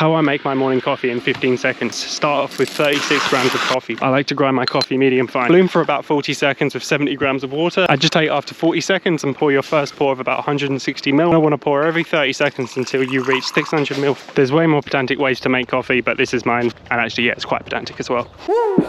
How I make my morning coffee in 15 seconds. Start off with 36 grams of coffee. I like to grind my coffee medium fine. Bloom for about 40 seconds with 70 grams of water. Agitate after 40 seconds and pour your first pour of about 160 ml. I want to pour every 30 seconds until you reach 600 ml. There's way more pedantic ways to make coffee, but this is mine. And actually, yeah, it's quite pedantic as well. Woo!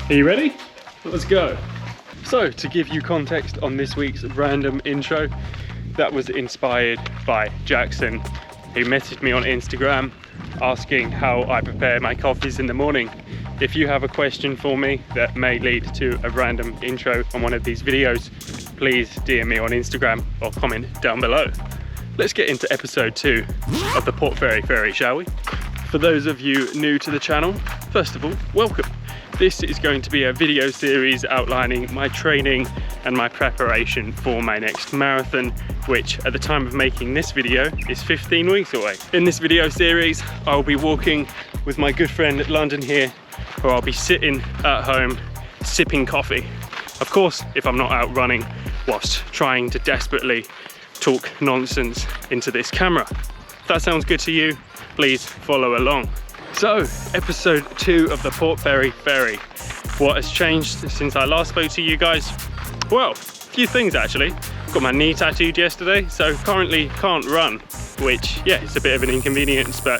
Are you ready? Let's go. So, to give you context on this week's random intro, that was inspired by Jackson, who messaged me on Instagram asking how I prepare my coffees in the morning. If you have a question for me that may lead to a random intro on one of these videos, please DM me on Instagram or comment down below. Let's get into episode 2 of the Port Fairy Ferry, shall we? For those of you new to the channel, first of all, welcome. This is going to be a video series outlining my training and my preparation for my next marathon, which at the time of making this video is 15 weeks away. In this video series, I'll be walking with my good friend London here, or I'll be sitting at home sipping coffee. Of course, if I'm not out running whilst trying to desperately talk nonsense into this camera. If that sounds good to you, please follow along. So, episode 2 of the Port Fairy Ferry. What has changed since I last spoke to you guys? Well, a few things actually. Got my knee tattooed yesterday, so currently can't run, which, yeah, it's a bit of an inconvenience, but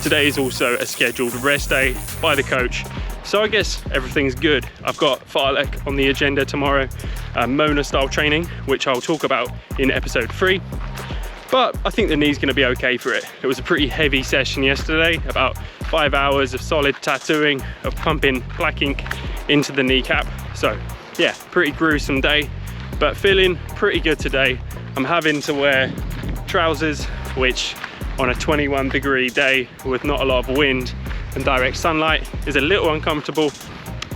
today is also a scheduled rest day by the coach. So I guess everything's good. I've got fartlek on the agenda tomorrow, Mona style training, which I'll talk about in episode 3. But I think the knee's gonna be okay for it. It was a pretty heavy session yesterday, about 5 hours of solid tattooing, of pumping black ink into the kneecap. So yeah, pretty gruesome day, but feeling pretty good today. I'm having to wear trousers, which on a 21-degree day with not a lot of wind and direct sunlight is a little uncomfortable,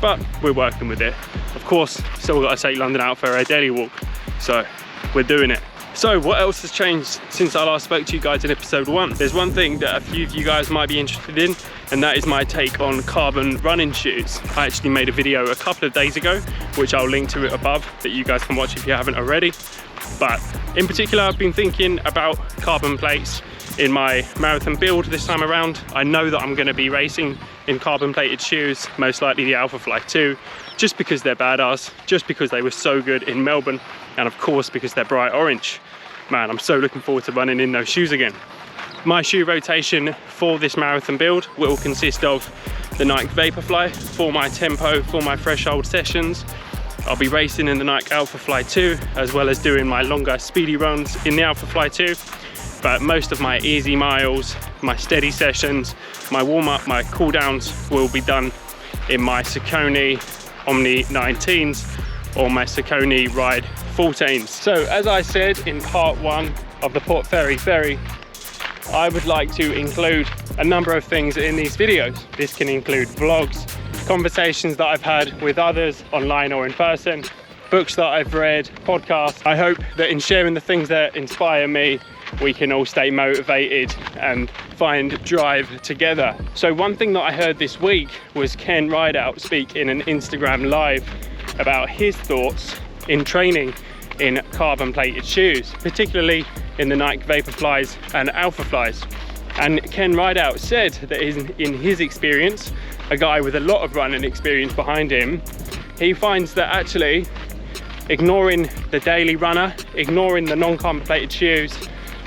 but we're working with it. Of course, still gotta take London out for a daily walk, so we're doing it. So what else has changed since I last spoke to you guys in episode 1? There's one thing that a few of you guys might be interested in, and that is my take on carbon running shoes. I actually made a video a couple of days ago, which I'll link to it above, that you guys can watch if you haven't already. But in particular, I've been thinking about carbon plates in my marathon build this time around. I know that I'm gonna be racing in carbon plated shoes, most likely the Alpha Fly 2, just because they're badass, just because they were so good in Melbourne, and of course because they're bright orange. Man, I'm so looking forward to running in those shoes again. My shoe rotation for this marathon build will consist of the Nike Vaporfly for my tempo, for my threshold sessions. I'll be racing in the Nike Alpha Fly 2, as well as doing my longer speedy runs in the Alpha Fly 2. But most of my easy miles, my steady sessions, my warm-up, my cool-downs will be done in my Saucony Omni 19s or my Saucony Ride 14s. So as I said in part 1 of the Port Fairy Ferry, I would like to include a number of things in these videos. This can include vlogs, conversations that I've had with others online or in person, books that I've read, podcasts. I hope that in sharing the things that inspire me, we can all stay motivated and find drive together. So one thing that I heard this week was Ken RIDEOUT speak in an Instagram live about his thoughts in training in carbon plated shoes, particularly in the Nike Vaporflies and Alpha Flies. And Ken RIDEOUT said that in his experience, a guy with a lot of running experience behind him, he finds that actually ignoring the daily runner, ignoring the non-carbon plated shoes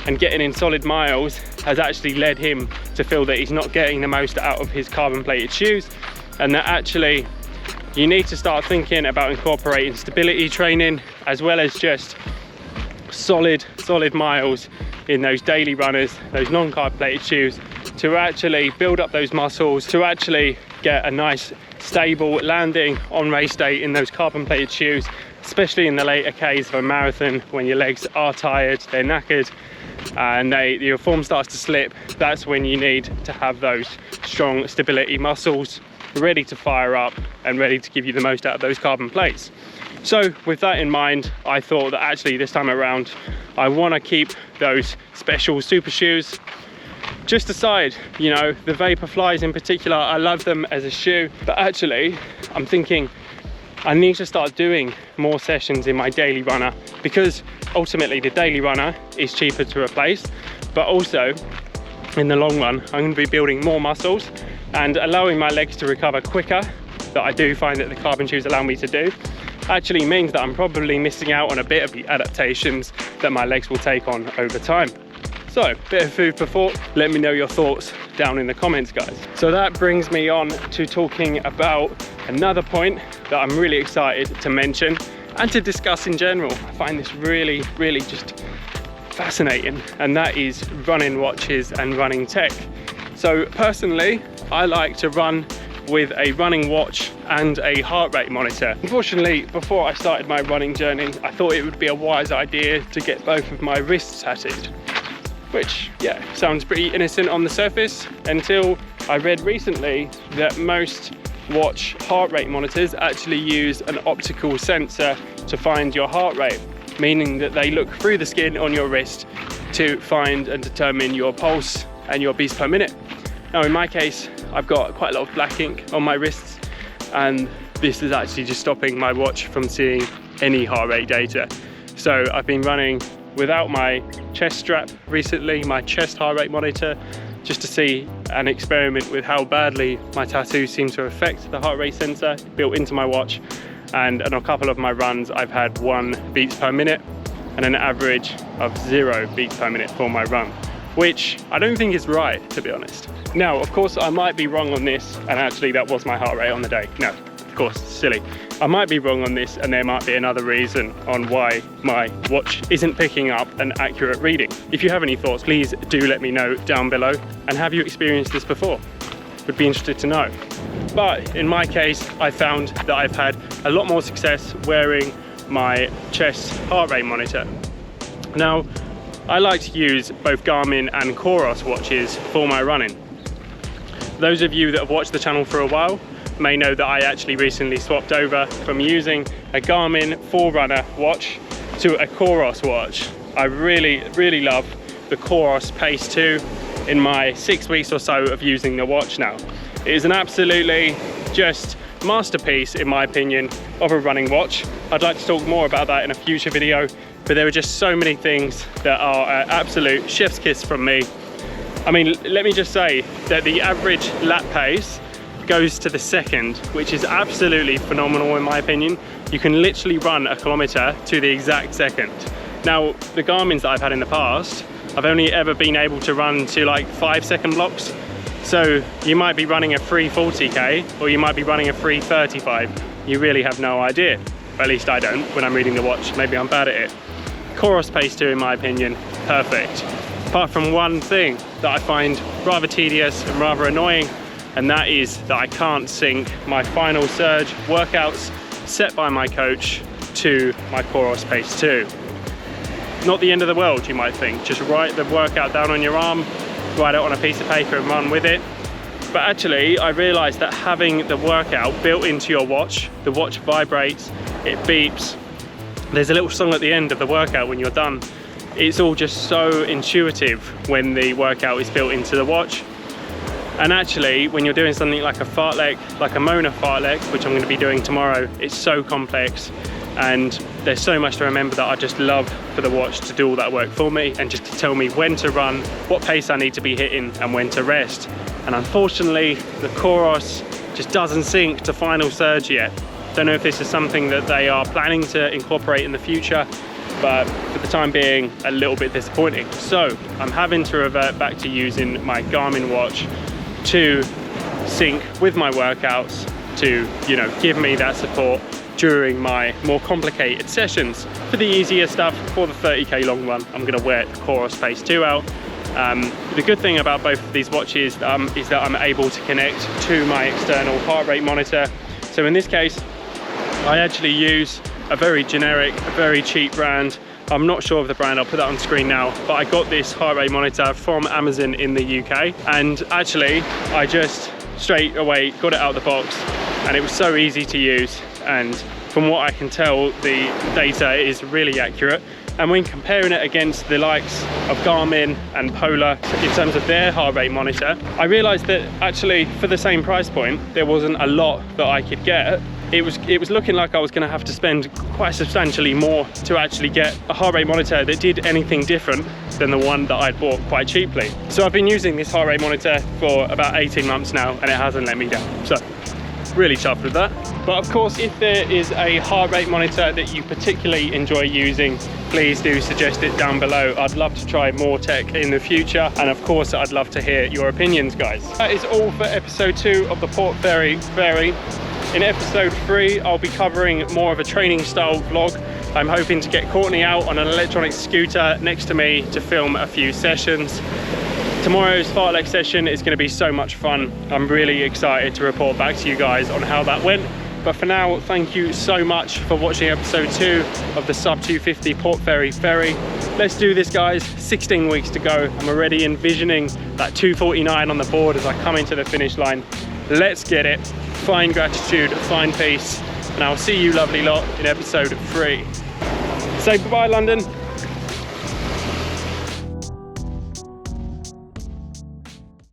and getting in solid miles has actually led him to feel that he's not getting the most out of his carbon plated shoes, and that actually you need to start thinking about incorporating stability training as well as just solid miles in those daily runners, those non-carbon plated shoes, to actually build up those muscles, to actually get a nice stable landing on race day in those carbon plated shoes, especially in the later Ks of a marathon when your legs are tired, they're knackered, and your form starts to slip. That's when you need to have those strong stability muscles ready to fire up and ready to give you the most out of those carbon plates. So with that in mind, I thought that actually this time around I want to keep those special super shoes just aside, you know, the Vaporflies in particular, I love them as a shoe, but actually I'm thinking I need to start doing more sessions in my daily runner, because ultimately the daily runner is cheaper to replace, but also in the long run I'm going to be building more muscles and allowing my legs to recover quicker, that I do find that the carbon shoes allow me to do. Actually means that I'm probably missing out on a bit of the adaptations that my legs will take on over time. So, bit of food for thought. Let me know your thoughts down in the comments, guys. So that brings me on to talking about another point that I'm really excited to mention and to discuss in general. I find this really just fascinating, and that is running watches and running tech. So personally, I like to run with a running watch and a heart rate monitor. Unfortunately, before I started my running journey, I thought it would be a wise idea to get both of my wrists tattooed, which, yeah, sounds pretty innocent on the surface, until I read recently that most watch heart rate monitors actually use an optical sensor to find your heart rate, meaning that they look through the skin on your wrist to find and determine your pulse and your beats per minute. Now in my case, I've got quite a lot of black ink on my wrists, and this is actually just stopping my watch from seeing any heart rate data. So I've been running without my chest strap recently, my chest heart rate monitor, just to see and experiment with how badly my tattoos seem to affect the heart rate sensor built into my watch. And on a couple of my runs, I've had 1 beats per minute and an average of 0 beats per minute for my run, which I don't think is right, to be honest. Now, of course, I might be wrong on this, and actually that was my heart rate on the day. No, of course, silly. I might be wrong on this, and there might be another reason on why my watch isn't picking up an accurate reading. If you have any thoughts, please do let me know down below. And have you experienced this before? Would be interested to know. But in my case, I found that I've had a lot more success wearing my chest heart rate monitor. Now, I like to use both Garmin and Coros watches for my running. Those of you that have watched the channel for a while may know that I actually recently swapped over from using a Garmin Forerunner watch to a Coros watch. I really love the Coros Pace 2 in my 6 weeks or so of using the watch now. It is an absolutely just masterpiece, in my opinion, of a running watch. I'd like to talk more about that in a future video, but there are just so many things that are an absolute chef's kiss from me. I mean, let me just say that the average lap pace goes to the second, which is absolutely phenomenal in my opinion. You can literally run a kilometer to the exact second. Now, the Garmin's that I've had in the past, I've only ever been able to run to like 5-second blocks. So you might be running a 340k, or you might be running a 335. You really have no idea. Or at least I don't when I'm reading the watch. Maybe I'm bad at it. Coros Pace 2, in my opinion, perfect. Apart from one thing that I find rather tedious and rather annoying, and that is that I can't sync my final surge workouts set by my coach to my Coros Pace 2. Not the end of the world, you might think. Just write the workout down on your arm, write it on a piece of paper and run with it. But actually, I realized that having the workout built into your watch, the watch vibrates, it beeps. There's a little song at the end of the workout when you're done. It's all just so intuitive when the workout is built into the watch. And actually, when you're doing something like a fartlek, like a Mona fartlek, which I'm going to be doing tomorrow, it's so complex. And there's so much to remember that I just love for the watch to do all that work for me and just to tell me when to run, what pace I need to be hitting and when to rest. And unfortunately, the Coros just doesn't sync to final surge yet. Don't know if this is something that they are planning to incorporate in the future, but for the time being, a little bit disappointing. So I'm having to revert back to using my Garmin watch to sync with my workouts to, you know, give me that support during my more complicated sessions. For the easier stuff, for the 30k long run, I'm going to wear the Coros Pace 2 out. The good thing about both of these watches is that I'm able to connect to my external heart rate monitor. So in this case, I actually use a very generic, a very cheap brand. I'm not sure of the brand, I'll put that on screen now, but I got this heart rate monitor from Amazon in the UK, and actually I just straight away got it out of the box, and it was so easy to use, and from what I can tell, the data is really accurate. And when comparing it against the likes of Garmin and Coller in terms of their heart rate monitor, I realized that actually for the same price point, there wasn't a lot that I could get. It was looking like I was going to have to spend quite substantially more to actually get a heart rate monitor that did anything different than the one that I'd bought quite cheaply. So I've been using this heart rate monitor for about 18 months now, and it hasn't let me down. So really chuffed with that. But of course, if there is a heart rate monitor that you particularly enjoy using, please do suggest it down below. I'd love to try more tech in the future, and of course I'd love to hear your opinions, guys. That is all for episode 2 of the Port Fairy Ferry. In episode 3, I'll be covering more of a training style vlog. I'm hoping to get Courtney out on an electronic scooter next to me to film a few sessions. Tomorrow's fartlek session is going to be so much fun. I'm really excited to report back to you guys on how that went. But for now, thank you so much for watching episode 2 of the sub 250 Port Fairy Ferry. Let's do this, guys. 16 weeks to go. I'm already envisioning that 249 on the board as I come into the finish line. Let's get it. Find gratitude, find peace, and I'll see you lovely lot in episode 3. Say bye-bye, London.